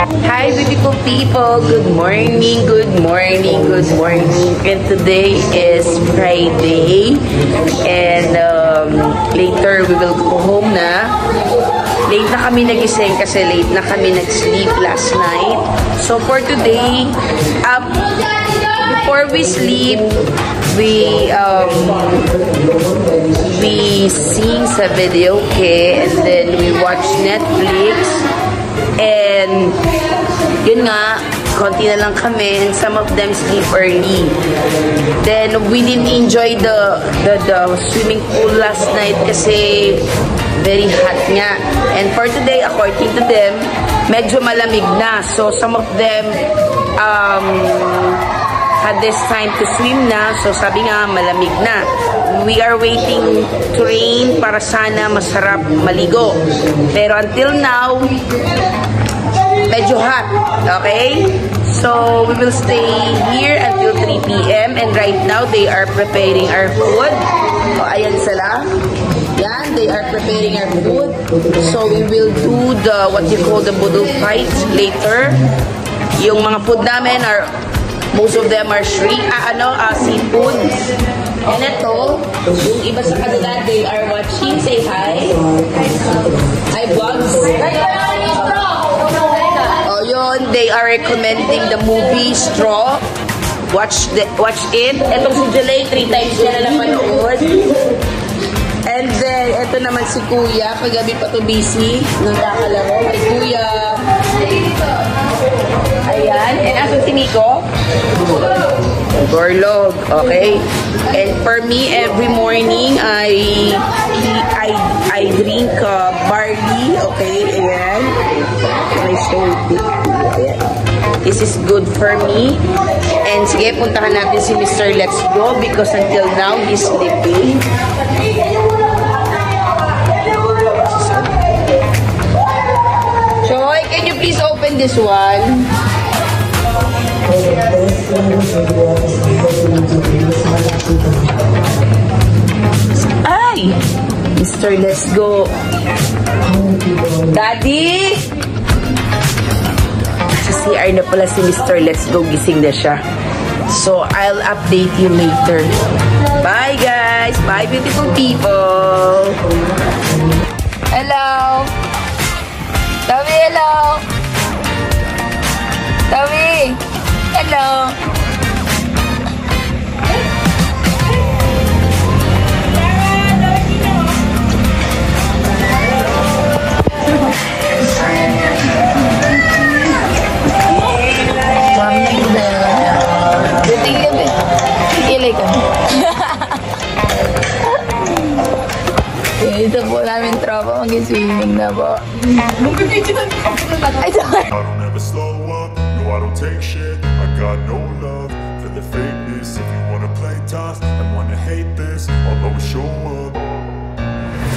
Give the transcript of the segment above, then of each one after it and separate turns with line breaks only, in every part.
Hi beautiful people, good morning, good morning, good morning. And today is Friday and later we will go home na. Late na kami nagising kasi late na kami nag-sleep last night. So for today, before we sleep, we sing sa video, okay, and then we watch Netflix. And yun nga, konti na lang kami, and some of them sleep early. Then we didn't enjoy the swimming pool last night kasi very hot nga. And for today, according to them, medyo malamig na. So some of them had this time to swim na. So sabi nga, malamig na. We are waiting to rain para sana masarap maligo. Pero until now, medyo hot. Okay? So we will stay here until 3 p.m. And right now, they are preparing our food. O, ayan sila. Yan, they are preparing our food. So we will do the, what you call the budol fight later. Yung mga food namin are, most of them are seafood. And ito, yung iba sa kanila, they are watching. Say hi. Hi, vlogs. Oh, yun, they are recommending the movie Straw. Watch it. Itong si Jalay, 3 times niya na napanood. And then, ito naman si Kuya. Kagabi pa to busy. Nung kakalaro. Hi, Kuya. Ayan. And asan si Nico? Gorlog. Okay. And for me, every morning, I drink barley. Okay. Ayan. Can I show it? Ayan. This is good for me. And sige, puntahan natin si Mr. Let's Go because until now, he's sleeping. Choy, can you please open this one? Ay! Mr. Let's Go. Daddy! Sa CR na pala si Mr. Let's Go. Gising na siya. So, I'll update you later. Bye, guys! Bye, beautiful people! Hello! Tawi, hello! Tawi! Hello! Ito po namin tropa, mag-swimming na po. I don't ever slow up, no I don't take shit. I got no love for the fakeness. If you wanna play tough and wanna hate this, I'll always show up.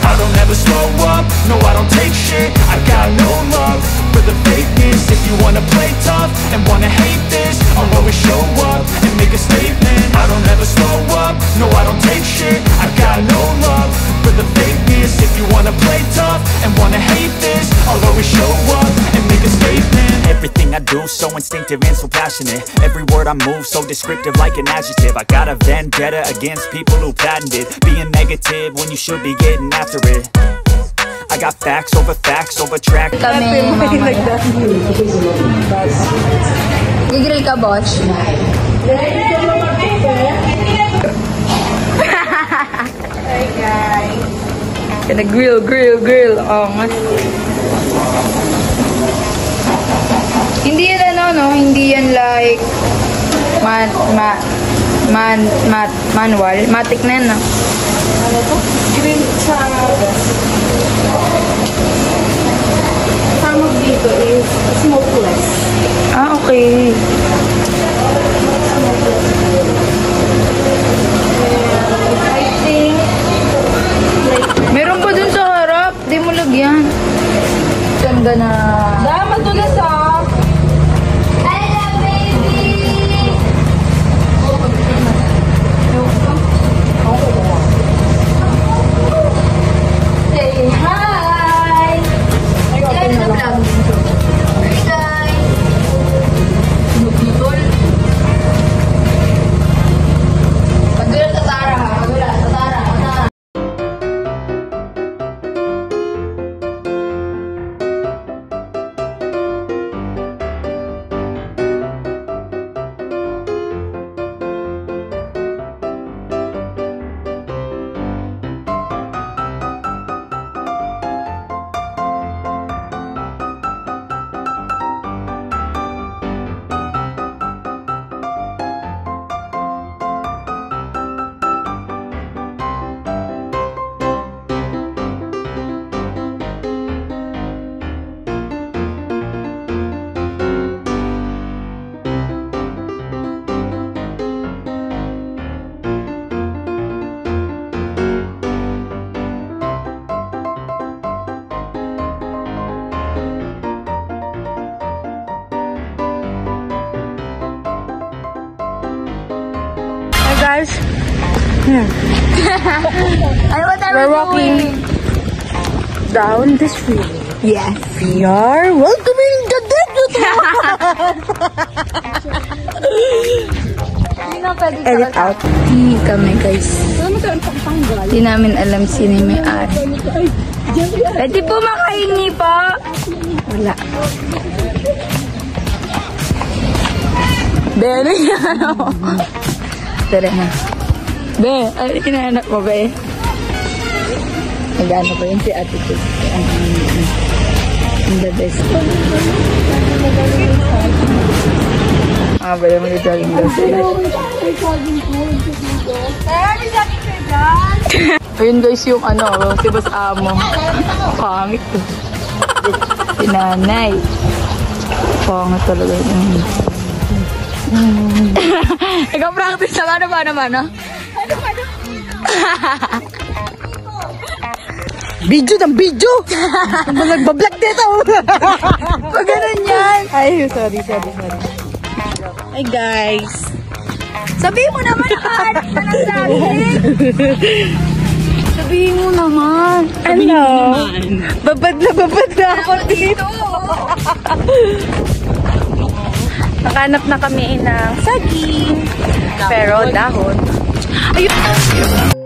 I don't ever slow up, no I don't take shit. I got no love for the fakeness. If you wanna play tough and wanna hate this, I'll always show up and make a statement. I don't ever slow up, no I don't take shit. I got no love for the fakeness. If you wanna play tough and wanna hate this, I'll always show up and make a statement. Everything I do so instinctive and so passionate. Every word I move so descriptive like an adjective. I got a vendetta against people who patented being negative when you should be getting after it. I got facts over track.
Kami mamaya. Gigrill ka, boss? Hi, guys. Gonna grill. Oh, mas. Hindi yan hindi yan like manual. Matic na yan, no? Ano to? Grill sa tawag dito is smokeless. Ah, okay. I think meron pa dun sa harap. Di mo lagyan. Ganda na. Madulas ah. Hello, baby! Say hi! Guys, na vlog. Hey guys!
guys.
Ay, what are
We're
we
walking
doing?
down the street.
Yes.
We are welcoming the dead.
Hindi na pwede
Edit out.
Hindi kami, guys. Hindi namin alam sino yung may-ari. Pwede po makahingi po. Wala. Be, ano? Tara na. Be, ano hinahanap mo, be? Nag-ano ba yun si Ate Tis? Ang the best. Ba yung mag-jogging daw sila? Ayun guys yung ano, si Boss Amo. Pangit to. Si Nanay. Pangit talaga yun. Ikaw practice na paano?
Video ng video! Nagbablog dito!
Pag ganun yan.
Ay, sorry. Hi guys!
Sabihin mo naman naman. Sabihin mo naman.
Ano? Babad na ako dito. Nakanap na kami ng saging. Pero dahon. Ayun!